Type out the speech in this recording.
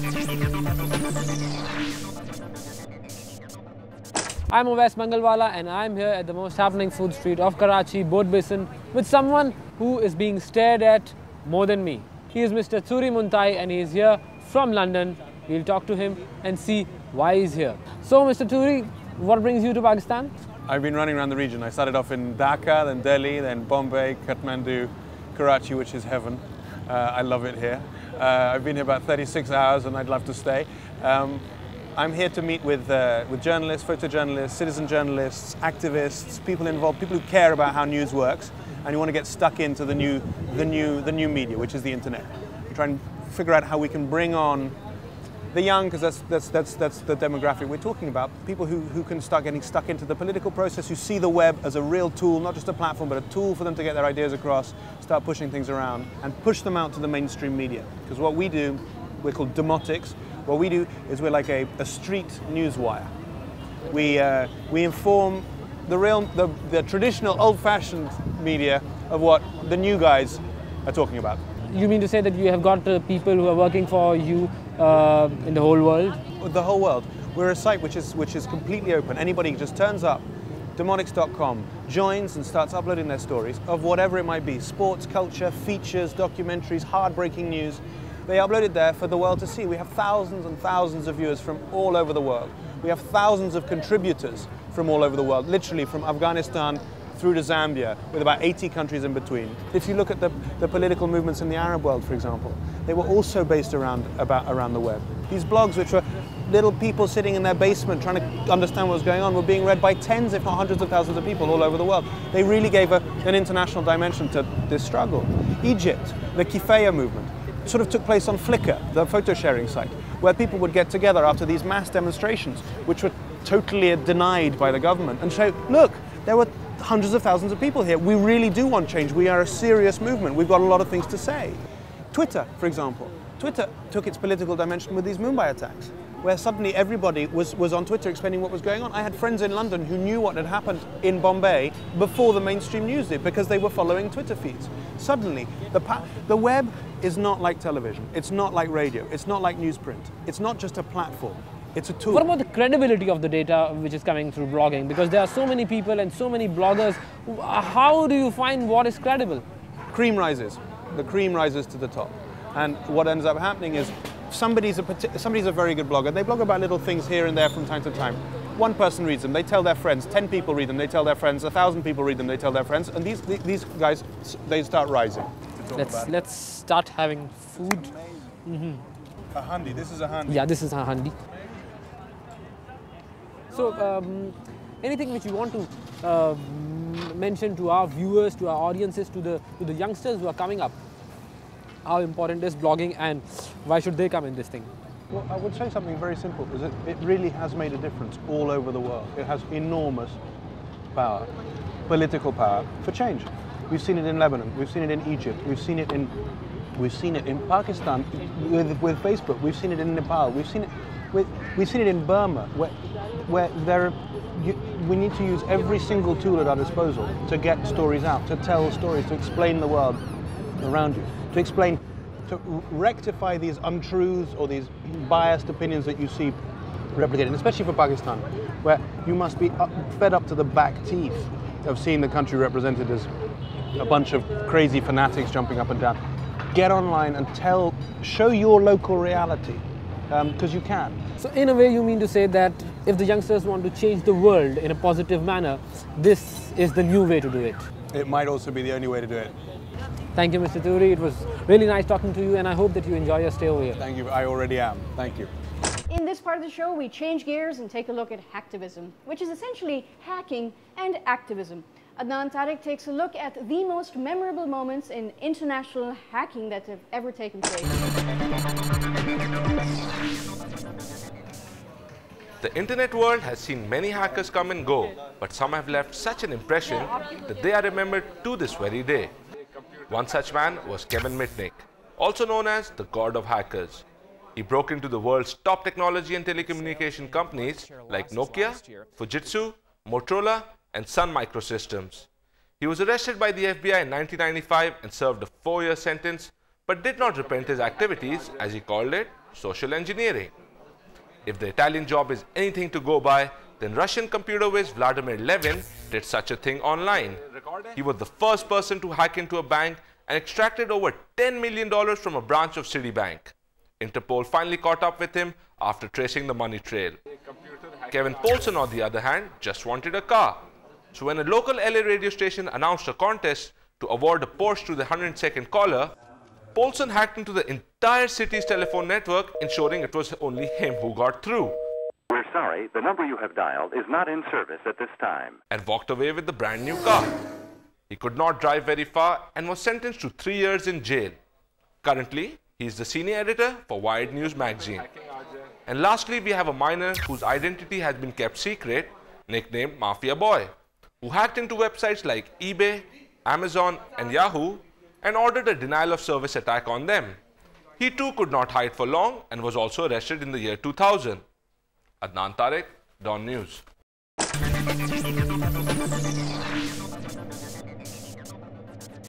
I'm Ovais Mangalwala and I'm here at the most happening food street of Karachi, Boat Basin, with someone who is being stared at more than me. He is Mr. Turi Munthe and he is here from London. We'll talk to him and see why he's here. So Mr. Turi, what brings you to Pakistan? I've been running around the region. I started off in Dhaka, then Delhi, then Bombay, Kathmandu, Karachi, which is heaven. I love it here. I've been here about 36 hours and I'd love to stay. I'm here to meet with journalists, photojournalists, citizen journalists, activists, people involved, people who care about how news works and who want to get stuck into the new media, which is the internet. We try and figure out how we can bring on the young, because that's the demographic we're talking about. People who can start getting stuck into the political process, who see the web as a real tool, not just a platform, but a tool for them to get their ideas across, start pushing things around, and push them out to the mainstream media. Because what we do, we're called Demotix. What we do is we're like a street news wire. We inform the traditional old-fashioned media of what the new guys are talking about. You mean to say that you have got people who are working for you in the whole world? The whole world. We're a site which is completely open. Anybody just turns up, demotix.com, joins and starts uploading their stories of whatever it might be, sports, culture, features, documentaries, hard-breaking news. They upload it there for the world to see. We have thousands and thousands of viewers from all over the world. We have thousands of contributors from all over the world, literally from Afghanistan through to Zambia, with about 80 countries in between. If you look at the political movements in the Arab world, for example, they were also based around the web. These blogs, which were little people sitting in their basement trying to understand what was going on, were being read by tens, if not hundreds of thousands of people all over the world. They really gave an international dimension to this struggle. Egypt, the Kifaya movement, sort of took place on Flickr, the photo sharing site, where people would get together after these mass demonstrations, which were totally denied by the government, and show, look, there were hundreds of thousands of people here. We really do want change. We are a serious movement. We've got a lot of things to say. Twitter, for example. Twitter took its political dimension with these Mumbai attacks, where suddenly everybody was on Twitter explaining what was going on. I had friends in London who knew what had happened in Bombay before the mainstream news did, because they were following Twitter feeds. Suddenly, the web is not like television. It's not like radio. It's not like newsprint. It's not just a platform. It's a tool. What about the credibility of the data which is coming through blogging? Because there are so many people and so many bloggers. How do you find what is credible? Cream rises. The cream rises to the top. And what ends up happening is somebody's a very good blogger. They blog about little things here and there from time to time. One person reads them, they tell their friends. 10 people read them, they tell their friends. 1,000 people read them, they tell their friends. And these guys, they start rising. Let's start having food. Mm-hmm. A handi. This is a handi. Yeah, this is a handi. So, anything which you want to mention to our viewers, to our audiences, to the youngsters who are coming up? How important is blogging and why should they come in this thing? Well, I would say something very simple, is that it really has made a difference all over the world. It has enormous power, political power, for change. We've seen it in Lebanon, we've seen it in Egypt, we've seen it in Pakistan with Facebook, we've seen it in Nepal, we've seen it in Burma, where we need to use every single tool at our disposal to get stories out, to tell stories, to explain the world around you, to rectify these untruths or these biased opinions that you see replicated, especially for Pakistan, where you must be fed up to the back teeth of seeing the country represented as a bunch of crazy fanatics jumping up and down. Get online and show your local reality, because you can. So in a way you mean to say that if the youngsters want to change the world in a positive manner, this is the new way to do it. It might also be the only way to do it. Thank you, Mr. Turi. It was really nice talking to you and I hope that you enjoy your stay over here. Thank you. I already am. Thank you. In this part of the show, we change gears and take a look at hacktivism, which is essentially hacking and activism. Adnaan Tariq takes a look at the most memorable moments in international hacking that have ever taken place. The internet world has seen many hackers come and go, but some have left such an impression that they are remembered to this very day. One such man was Kevin Mitnick, also known as the God of Hackers. He broke into the world's top technology and telecommunication companies like Nokia, Fujitsu, Motorola, and Sun Microsystems. He was arrested by the FBI in 1995 and served a 4-year sentence, but did not repent his activities, as he called it, social engineering. If the Italian job is anything to go by, then Russian computer whiz Vladimir Levin did such a thing online. He was the first person to hack into a bank and extracted over $10 million from a branch of Citibank. Interpol finally caught up with him after tracing the money trail. Kevin Polson, on the other hand, just wanted a car. So when a local LA radio station announced a contest to award a Porsche to the 102nd caller, Polson hacked into the entire city's telephone network, ensuring it was only him who got through. We're sorry, the number you have dialed is not in service at this time. And walked away with the brand new car. He could not drive very far and was sentenced to 3 years in jail. Currently, he is the senior editor for Wired News magazine. And lastly, we have a minor whose identity has been kept secret, nicknamed Mafia Boy, who hacked into websites like eBay, Amazon and Yahoo and ordered a denial of service attack on them. He too could not hide for long and was also arrested in the year 2000. Adnaan, Tariq, Dawn News.